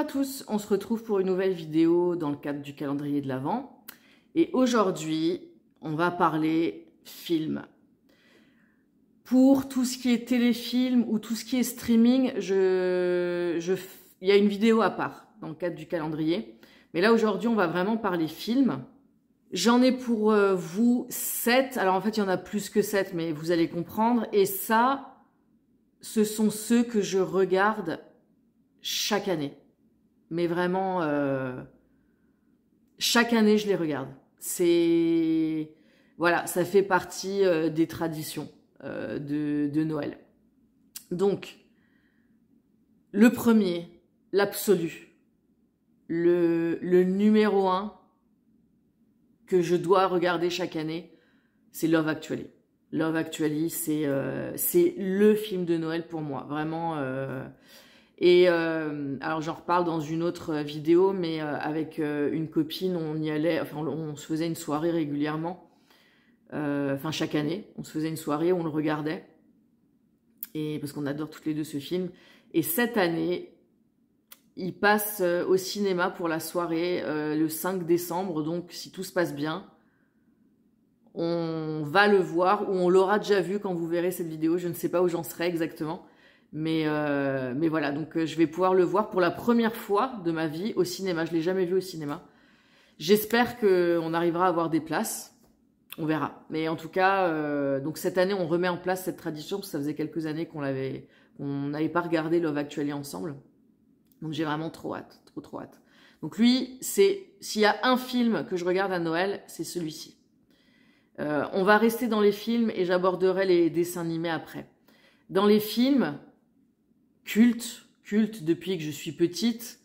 à tous, on se retrouve pour une nouvelle vidéo dans le cadre du calendrier de l'Avent. Et aujourd'hui, on va parler film. Pour tout ce qui est téléfilm ou tout ce qui est streaming, il y a une vidéo à part dans le cadre du calendrier. Mais là, aujourd'hui, on va vraiment parler film. J'en ai pour vous 7. Alors en fait, il y en a plus que 7, mais vous allez comprendre. Et ça, ce sont ceux que je regarde chaque année. Mais vraiment, chaque année, je les regarde. Voilà, ça fait partie des traditions de Noël. Donc, le premier, l'absolu, le numéro 1 que je dois regarder chaque année, c'est Love Actually. Love Actually, c'est le film de Noël pour moi, vraiment. Alors j'en reparle dans une autre vidéo, mais avec une copine, on y allait, enfin on se faisait une soirée régulièrement, enfin chaque année, on se faisait une soirée où on le regardait, et parce qu'on adore toutes les deux ce film. Et cette année, il passe au cinéma pour la soirée le 5 décembre, donc si tout se passe bien, on va le voir, ou on l'aura déjà vu quand vous verrez cette vidéo, je ne sais pas où j'en serai exactement. Mais voilà, donc je vais pouvoir le voir pour la première fois de ma vie au cinéma. Je ne l'ai jamais vu au cinéma. J'espère qu'on arrivera à avoir des places. On verra. Mais en tout cas, donc cette année, on remet en place cette tradition, parce que ça faisait quelques années qu'on n'avait pas regardé Love Actually ensemble. Donc j'ai vraiment trop hâte, trop hâte. Donc lui, s'il y a un film que je regarde à Noël, c'est celui-ci. On va rester dans les films et j'aborderai les dessins animés après. Dans les films culte depuis que je suis petite,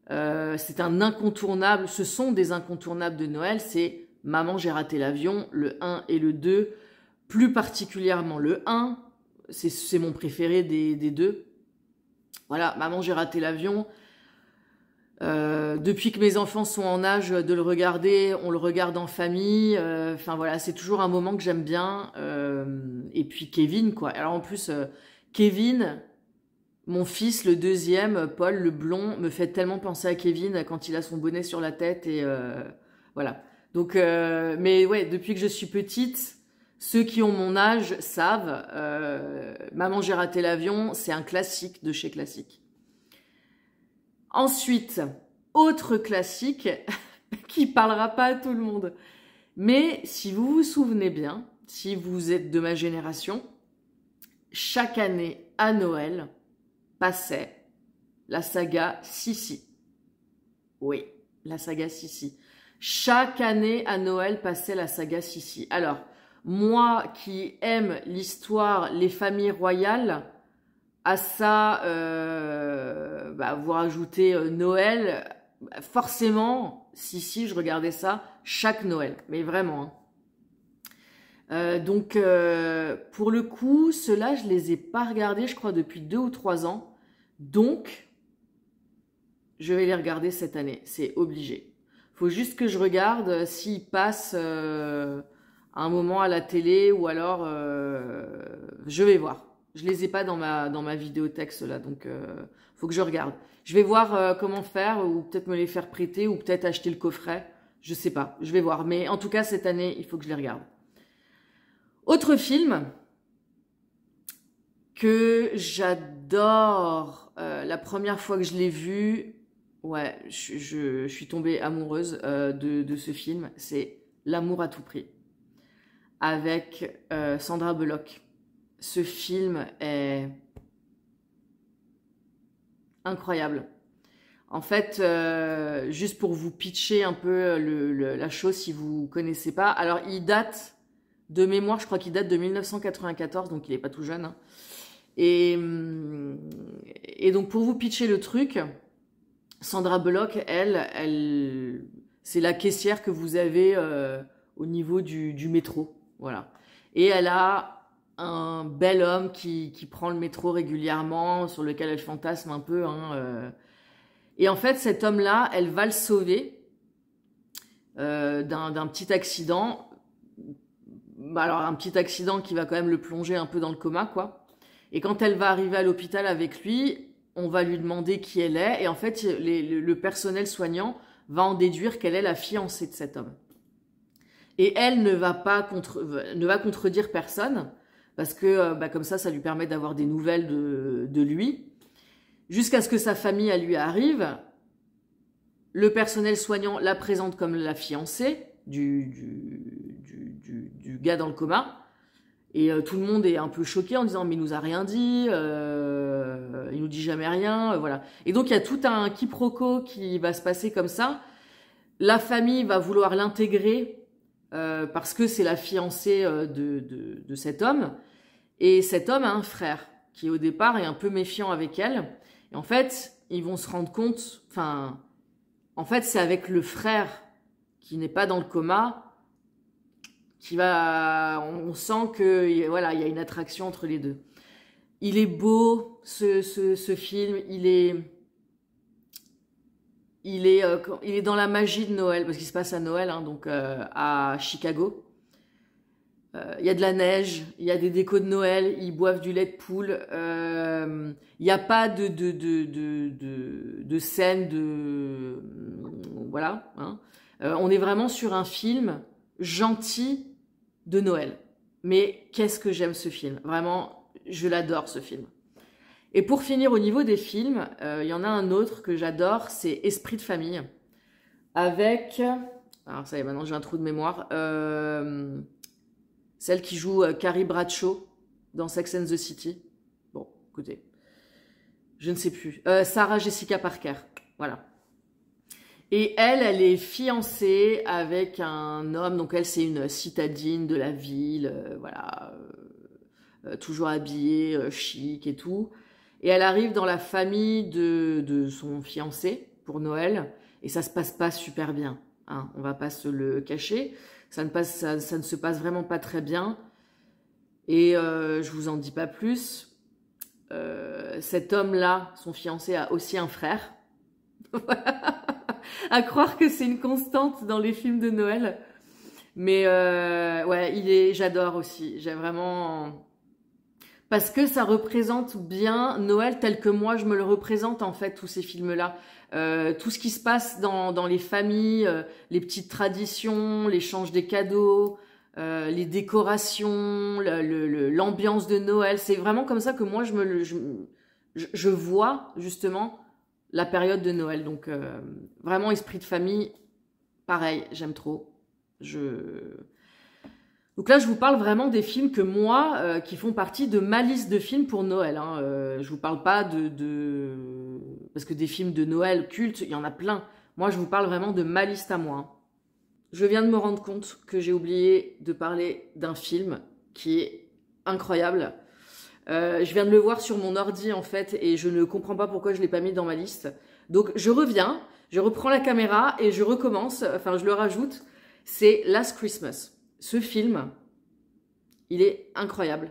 c'est un incontournable, ce sont des incontournables de Noël, c'est Maman j'ai raté l'avion, le 1 et le 2, plus particulièrement le 1, c'est mon préféré des deux. Voilà, Maman j'ai raté l'avion, depuis que mes enfants sont en âge de le regarder, on le regarde en famille, enfin voilà, c'est toujours un moment que j'aime bien, et puis Kevin quoi, alors en plus Kevin, mon fils, le deuxième, Paul, le blond, me fait tellement penser à Kevin quand il a son bonnet sur la tête et voilà. Donc, mais ouais, depuis que je suis petite, ceux qui ont mon âge savent. Maman, j'ai raté l'avion, c'est un classique de chez Classique. Ensuite, autre classique qui parlera pas à tout le monde. Mais si vous vous souvenez bien, si vous êtes de ma génération, chaque année à Noël, passait la saga Sissi. Oui, la saga Sissi. Chaque année à Noël passait la saga Sissi. Alors, moi qui aime l'histoire, les familles royales, à ça, vous rajoutez Noël, forcément, Sissi, je regardais ça chaque Noël, mais vraiment. Donc, pour le coup, ceux-là, je les ai pas regardés, je crois, depuis 2 ou 3 ans. Donc, je vais les regarder cette année. C'est obligé. Faut juste que je regarde s'ils passent un moment à la télé ou alors je vais voir. Je les ai pas dans ma vidéothèque, ceux-là. Donc, faut que je regarde. Je vais voir comment faire, ou peut-être me les faire prêter, ou peut-être acheter le coffret. Je sais pas. Je vais voir. Mais en tout cas, cette année, il faut que je les regarde. Autre film que j'adore, la première fois que je l'ai vu, ouais, je suis tombée amoureuse de ce film, c'est L'amour à tout prix, avec Sandra Bullock. Ce film est incroyable. En fait, juste pour vous pitcher un peu la chose si vous connaissez pas, alors il date de mémoire, je crois qu'il date de 1994, donc il est pas tout jeune. Hein. Et donc pour vous pitcher le truc, Sandra Bullock, elle c'est la caissière que vous avez au niveau du métro, voilà. Et elle a un bel homme qui prend le métro régulièrement, sur lequel elle fantasme un peu. Hein, Et en fait, cet homme-là, elle va le sauver d'un petit accident. Alors un petit accident qui va quand même le plonger un peu dans le coma, quoi. Et quand elle va arriver à l'hôpital avec lui, on va lui demander qui elle est, et en fait, le personnel soignant va en déduire qu'elle est la fiancée de cet homme. Et elle ne va contredire personne, parce que comme ça lui permet d'avoir des nouvelles de lui, jusqu'à ce que sa famille, elle lui arrive. Le personnel soignant la présente comme la fiancée du gars dans le coma. Et tout le monde est un peu choqué en disant « mais il nous a rien dit, il nous dit jamais rien, voilà ». Et donc il y a tout un quiproquo qui va se passer comme ça. La famille va vouloir l'intégrer parce que c'est la fiancée de cet homme. Et cet homme a un frère qui au départ est un peu méfiant avec elle. Et en fait, ils vont se rendre compte, en fait c'est avec le frère qui n'est pas dans le coma on sent que voilà, il y a une attraction entre les deux. Il est beau ce film, il est dans la magie de Noël parce qu'il se passe à Noël, hein, donc à Chicago. Il y a de la neige, il y a des décos de Noël, ils boivent du lait de poule. Il n'y a pas de scène voilà. Hein. On est vraiment sur un film gentil de Noël. Mais qu'est-ce que j'aime ce film. Vraiment, je l'adore ce film. Et pour finir, au niveau des films, il y en a un autre que j'adore, c'est Esprit de famille. Avec... Alors ça y est, maintenant j'ai un trou de mémoire. Celle qui joue Carrie Bradshaw dans Sex and the City. Bon, écoutez. Je ne sais plus. Sarah Jessica Parker. Voilà. Et elle est fiancée avec un homme, donc elle c'est une citadine de la ville, voilà, toujours habillée, chic et tout. Et elle arrive dans la famille de son fiancé pour Noël, et ça se passe pas super bien, hein, on va pas se le cacher, ça ne se passe vraiment pas très bien, et je vous en dis pas plus. Cet homme-là, son fiancé, a aussi un frère. À croire que c'est une constante dans les films de Noël. Mais ouais, j'adore aussi. J'aime vraiment... Parce que ça représente bien Noël tel que moi je me le représente en fait, tous ces films-là. Tout ce qui se passe dans les familles, les petites traditions, l'échange des cadeaux, les décorations, l'ambiance de Noël. C'est vraiment comme ça que moi je vois justement la période de Noël. Donc vraiment Esprit de famille, pareil, j'aime trop. Donc là, je vous parle vraiment des films que moi, qui font partie de ma liste de films pour Noël. Hein. Je vous parle pas parce que des films de Noël cultes, il y en a plein. Moi, je vous parle vraiment de ma liste à moi. Hein. Je viens de me rendre compte que j'ai oublié de parler d'un film qui est incroyable. Je viens de le voir sur mon ordi en fait et je ne comprends pas pourquoi je ne l'ai pas mis dans ma liste. Donc je reviens, je reprends la caméra et je recommence, enfin je le rajoute. C'est Last Christmas. Ce film, il est incroyable.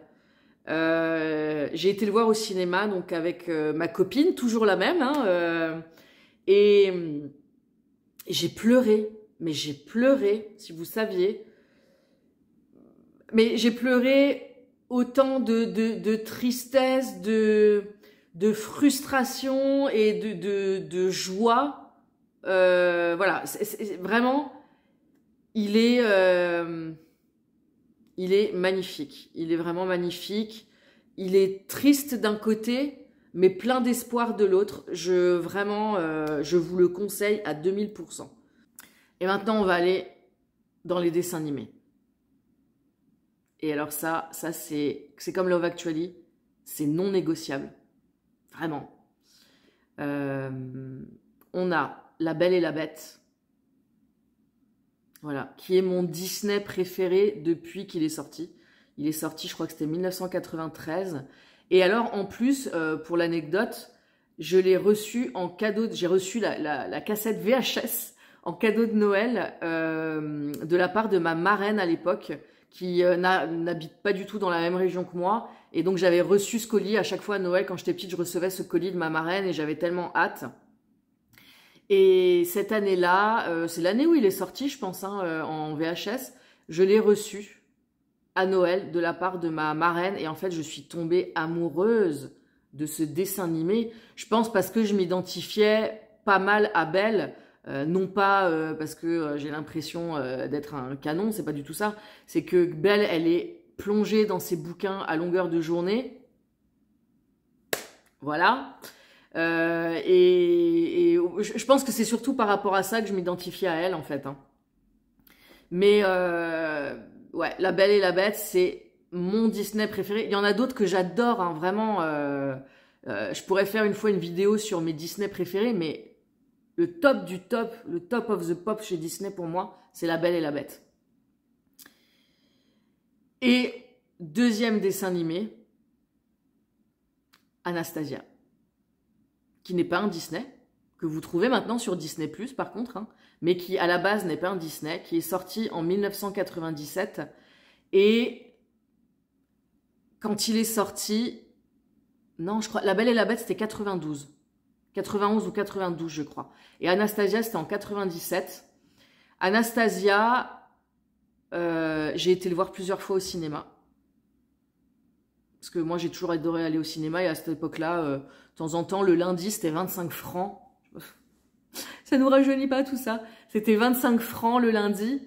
J'ai été le voir au cinéma donc avec ma copine, toujours la même, hein, et j'ai pleuré, mais j'ai pleuré, si vous saviez. Mais j'ai pleuré autant de tristesse, de frustration et de joie. Voilà, c'est vraiment... Il est magnifique. Il est vraiment magnifique. Il est triste d'un côté, mais plein d'espoir de l'autre. Vraiment, je vous le conseille à 2000%. Et maintenant, on va aller dans les dessins animés. Et alors ça c'est comme Love Actually. C'est non négociable. Vraiment. On a La Belle et la Bête. Voilà, qui est mon Disney préféré depuis qu'il est sorti. Il est sorti, je crois que c'était 1993. Et alors, en plus, pour l'anecdote, je l'ai reçu en cadeau. J'ai reçu la cassette VHS en cadeau de Noël de la part de ma marraine à l'époque, qui n'habite pas du tout dans la même région que moi. Et donc, j'avais reçu ce colis. À chaque fois à Noël, quand j'étais petite, je recevais ce colis de ma marraine et j'avais tellement hâte. Et cette année-là, c'est l'année où il est sorti, je pense, hein, en VHS, je l'ai reçu à Noël de la part de ma marraine. Et en fait, je suis tombée amoureuse de ce dessin animé. Je pense parce que je m'identifiais pas mal à Belle, non pas parce que j'ai l'impression d'être un canon, c'est pas du tout ça. C'est que Belle, elle est plongée dans ses bouquins à longueur de journée. Voilà. Et je pense que c'est surtout par rapport à ça que je m'identifiais à elle, en fait. Hein. Mais ouais, La Belle et la Bête, c'est mon Disney préféré. Il y en a d'autres que j'adore, hein, vraiment. Je pourrais faire une fois une vidéo sur mes Disney préférés, mais le top du top, le top of the pop chez Disney pour moi, c'est La Belle et la Bête. Et deuxième dessin animé, Anastasia, qui n'est pas un Disney, que vous trouvez maintenant sur Disney+, par contre, hein, mais qui à la base n'est pas un Disney, qui est sorti en 1997, et quand il est sorti, non, je crois, La Belle et la Bête, c'était 92, 91 ou 92, je crois, et Anastasia, c'était en 97. Anastasia, j'ai été le voir plusieurs fois au cinéma, parce que moi, j'ai toujours adoré aller au cinéma, et à cette époque-là, de temps en temps, le lundi, c'était 25 francs. Ça nous rajeunit pas tout ça. C'était 25 francs le lundi.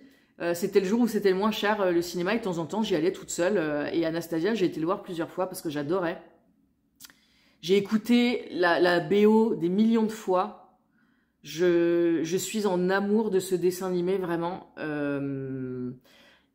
C'était le jour où c'était le moins cher, le cinéma. Et de temps en temps, j'y allais toute seule. Et Anastasia, j'ai été le voir plusieurs fois parce que j'adorais. J'ai écouté la BO des millions de fois. Je suis en amour de ce dessin animé, vraiment.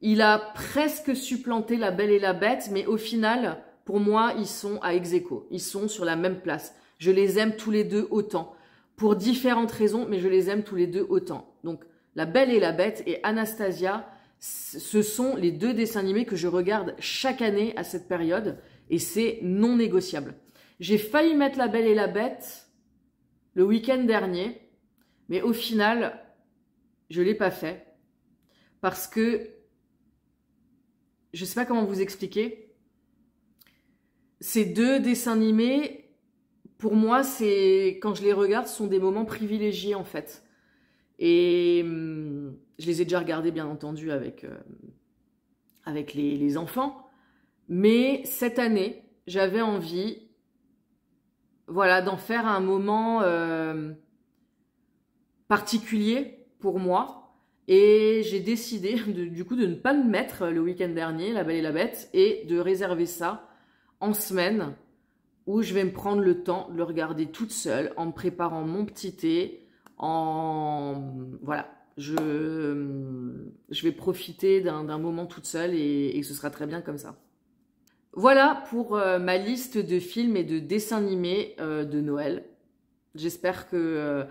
Il a presque supplanté La Belle et la Bête, mais au final, pour moi, ils sont à ex-aequo. Ils sont sur la même place. Je les aime tous les deux autant. Pour différentes raisons, mais je les aime tous les deux autant. Donc, La Belle et la Bête et Anastasia, ce sont les deux dessins animés que je regarde chaque année à cette période, et c'est non négociable. J'ai failli mettre La Belle et la Bête le week-end dernier, mais au final, je l'ai pas fait, parce que, je sais pas comment vous expliquer, ces deux dessins animés, pour moi, quand je les regarde, ce sont des moments privilégiés, en fait. Et je les ai déjà regardés, bien entendu, avec les enfants. Mais cette année, j'avais envie, voilà, d'en faire un moment particulier pour moi. Et j'ai décidé, du coup, de ne pas le mettre le week-end dernier, La Belle et la Bête, et de réserver ça en semaine, où je vais me prendre le temps de le regarder toute seule, en me préparant mon petit thé, voilà, je vais profiter d'un moment toute seule et ce sera très bien comme ça. Voilà pour ma liste de films et de dessins animés de Noël. J'espère que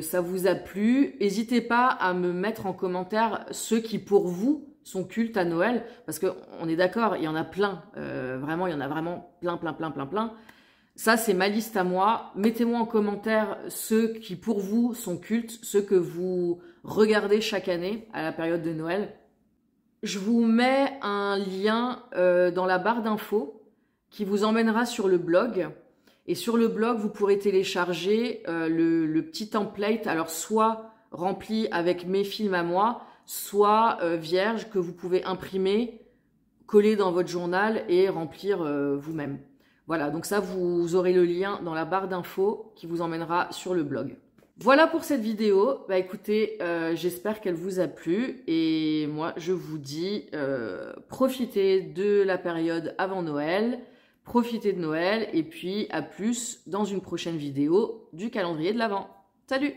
ça vous a plu. N'hésitez pas à me mettre en commentaire ceux qui, pour vous, sont cultes à Noël, parce qu'on est d'accord, il y en a plein, vraiment, il y en a vraiment plein. Ça, c'est ma liste à moi. Mettez-moi en commentaire ceux qui, pour vous, sont cultes, ceux que vous regardez chaque année à la période de Noël. Je vous mets un lien dans la barre d'infos qui vous emmènera sur le blog. Et sur le blog, vous pourrez télécharger le petit template, alors soit rempli avec mes films à moi, soit vierge, que vous pouvez imprimer, coller dans votre journal et remplir vous-même. Voilà, donc ça, vous aurez le lien dans la barre d'infos qui vous emmènera sur le blog. Voilà pour cette vidéo. Bah écoutez, j'espère qu'elle vous a plu. Et moi, je vous dis, profitez de la période avant Noël, profitez de Noël, et puis à plus dans une prochaine vidéo du calendrier de l'Avent. Salut!